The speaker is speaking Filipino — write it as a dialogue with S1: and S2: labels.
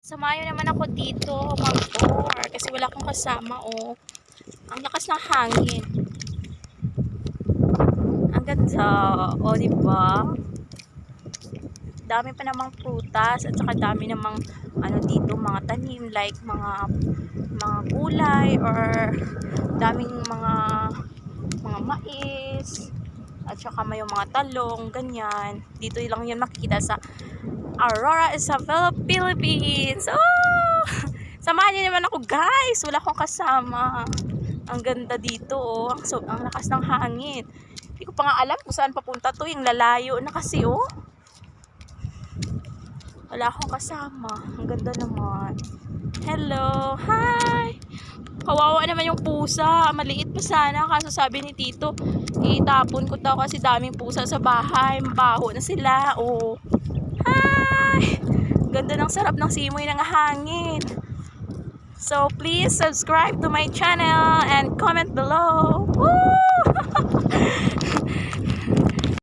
S1: Samayo naman ako dito mag-tour kasi wala akong kasama, oh. Ang lakas ng hangin. Ang ganda, oh, diba? Dami pa namang prutas at saka dami namang ano dito, mga tanim like mga gulay or daming mga mais at saka may mga talong, ganyan. Dito lang yan makikita sa Aurora, Isabela, Philippines. Oh! Samahan niyo naman ako, guys. Wala akong kasama. Ang ganda dito, oh. Ang lakas ng hangin. Hindi ko pa nga alam kung saan papunta to. Yung lalayo na kasi, oh. Wala akong kasama. Ang ganda naman. Hello. Hi. Kawawa naman yung pusa. Maliit pa sana. Kaso sabi ni Tito, itapon ko daw kasi daming pusa sa bahay. Mabaho na sila. Oh. Hi! Ganda ng sarap ng simoy ng hangin. So please subscribe to my channel and comment below. Woo!